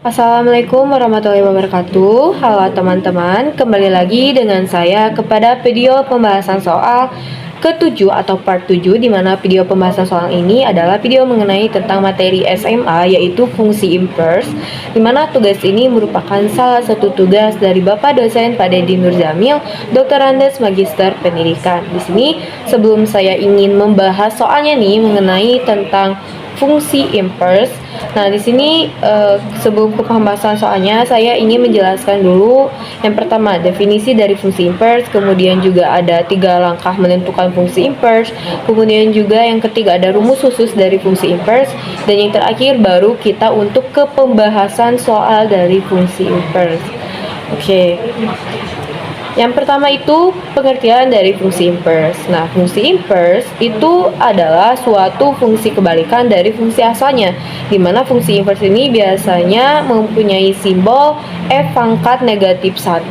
Assalamualaikum warahmatullahi wabarakatuh. Halo teman-teman, kembali lagi dengan saya kepada video pembahasan soal ke-7 atau part 7, di mana video pembahasan soal ini adalah video mengenai tentang materi SMA, yaitu fungsi inverse, di mana tugas ini merupakan salah satu tugas dari Bapak dosen Pak Deddy Nurzamil, Dr. Andes Magister Pendidikan. Di sini sebelum saya ingin membahas soalnya nih mengenai tentang fungsi inverse. Nah, di sini sebelum ke pembahasan soalnya, saya ingin menjelaskan dulu yang pertama definisi dari fungsi inverse, kemudian juga ada 3 langkah menentukan fungsi inverse, kemudian juga yang ketiga ada rumus khusus dari fungsi inverse, dan yang terakhir baru kita untuk ke pembahasan soal dari fungsi inverse. Oke. Yang pertama itu pengertian dari fungsi inverse. Nah, fungsi inverse itu adalah suatu fungsi kebalikan dari fungsi asalnya, di mana fungsi inverse ini biasanya mempunyai simbol f pangkat negatif 1.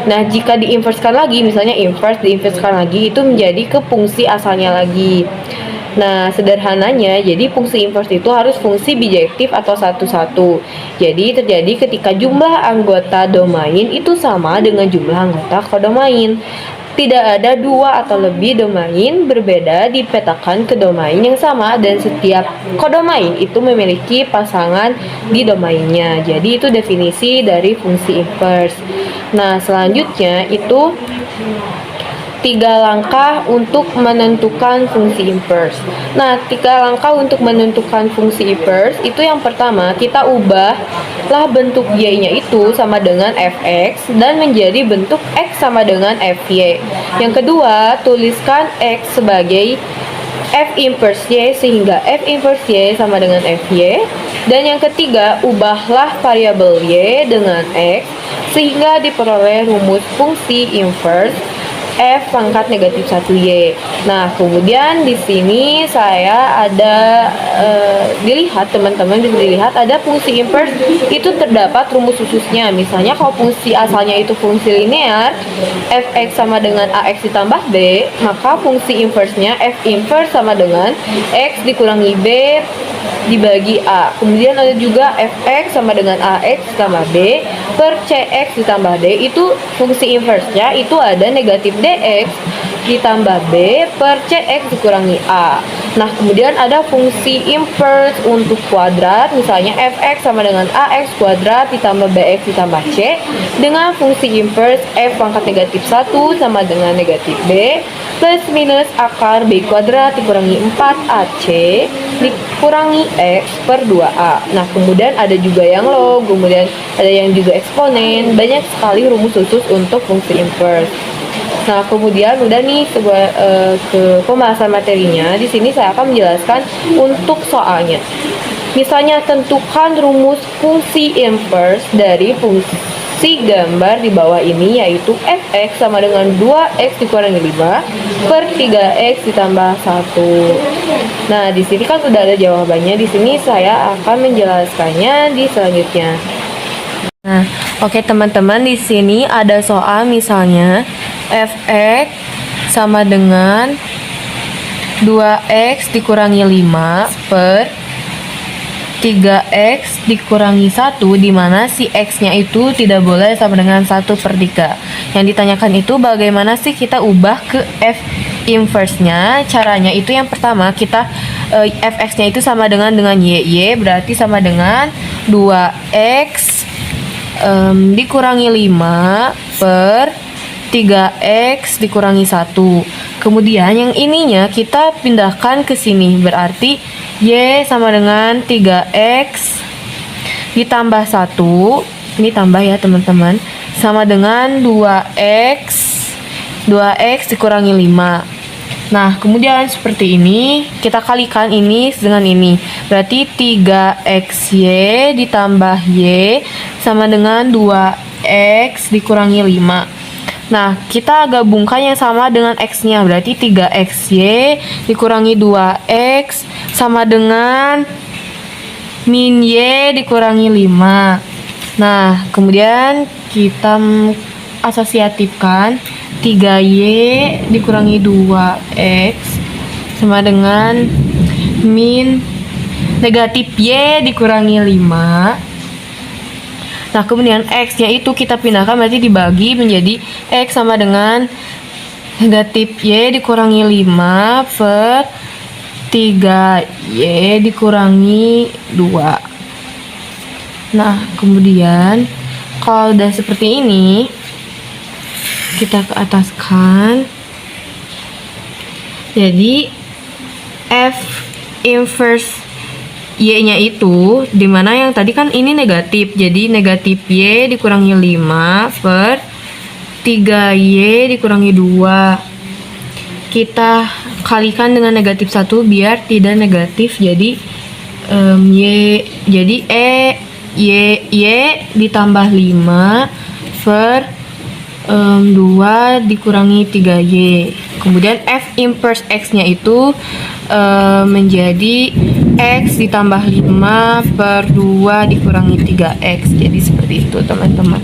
Nah, jika diinverskan lagi, misalnya inverse diinverskan lagi, itu menjadi ke fungsi asalnya lagi. Nah, sederhananya, jadi fungsi inverse itu harus fungsi bijektif atau satu-satu. Jadi, terjadi ketika jumlah anggota domain itu sama dengan jumlah anggota kodomain. Tidak ada 2 atau lebih domain berbeda dipetakan ke domain yang sama, dan setiap kodomain itu memiliki pasangan di domainnya. Jadi, itu definisi dari fungsi inverse. Nah, selanjutnya itu 3 langkah untuk menentukan fungsi inverse. Nah, 3 langkah untuk menentukan fungsi inverse itu yang pertama, kita ubahlah bentuk y-nya itu sama dengan fx dan menjadi bentuk x sama dengan fy. Yang kedua, tuliskan x sebagai f inverse y sehingga f inverse y sama dengan fy. Dan yang ketiga, ubahlah variabel y dengan x sehingga diperoleh rumus fungsi inverse f pangkat negatif 1y. Nah, kemudian di sini saya ada dilihat, teman-teman bisa dilihat ada fungsi inverse itu terdapat rumus khususnya. Misalnya kalau fungsi asalnya itu fungsi linear, fx sama dengan ax ditambah b, maka fungsi inverse-nya f inverse sama dengan x dikurangi b dibagi a. Kemudian ada juga fx sama dengan ax ditambah b per cx ditambah d, itu fungsi inverse-nya itu ada negatif dx ditambah b per cx dikurangi a. Nah, kemudian ada fungsi inverse untuk kuadrat, misalnya fx sama dengan ax kuadrat ditambah bx ditambah c, dengan fungsi inverse f pangkat negatif 1 sama dengan negatif b plus minus akar b kuadrat dikurangi 4ac dikurangi x per 2a. Nah, kemudian ada juga yang log, kemudian ada yang juga eksponen, banyak sekali rumus khusus untuk fungsi inverse. Nah, kemudian udah nih ke pembahasan materinya. Di sini saya akan menjelaskan untuk soalnya. Misalnya, tentukan rumus fungsi inverse dari fungsi gambar di bawah ini, yaitu fx sama dengan 2x dikurangi 5 per 3x ditambah 1. Nah, di sini kan sudah ada jawabannya. Di sini saya akan menjelaskannya di selanjutnya. Nah, oke teman-teman, di sini ada soal misalnya fx sama dengan 2x dikurangi 5 per 3x dikurangi 1, di mana si x-nya itu tidak boleh sama dengan 1 per 3. Yang ditanyakan itu bagaimana sih kita ubah ke f inverse-nya. Caranya itu yang pertama, kita fx-nya itu sama dengan y berarti sama dengan 2x dikurangi 5 per 3x dikurangi 1. Kemudian yang ininya kita pindahkan ke sini, berarti y sama dengan 3x ditambah 1, ini tambah ya teman-teman, sama dengan 2x dikurangi 5. Nah, kemudian seperti ini, kita kalikan ini dengan ini. Berarti 3xy ditambah y sama dengan 2x dikurangi 5. Nah, kita gabungkan yang sama dengan x-nya. Berarti 3xy dikurangi 2x sama dengan min y dikurangi 5. Nah, kemudian kita asosiatifkan 3y dikurangi 2x sama dengan min negatif y dikurangi 5 Nah, kemudian X-nya itu kita pindahkan, berarti dibagi menjadi X sama dengan negatif Y dikurangi 5 per 3Y dikurangi 2. Nah, kemudian kalau udah seperti ini, kita ke ataskan. Jadi F inverse Y-nya itu, dimana yang tadi kan ini negatif, jadi negatif Y dikurangi 5 per 3Y dikurangi 2. Kita kalikan dengan negatif 1 biar tidak negatif, jadi Y, jadi Y ditambah 5 per 2 dikurangi 3Y. Kemudian F inverse X-nya itu menjadi X ditambah 5 per 2 dikurangi 3X. Jadi seperti itu teman-teman.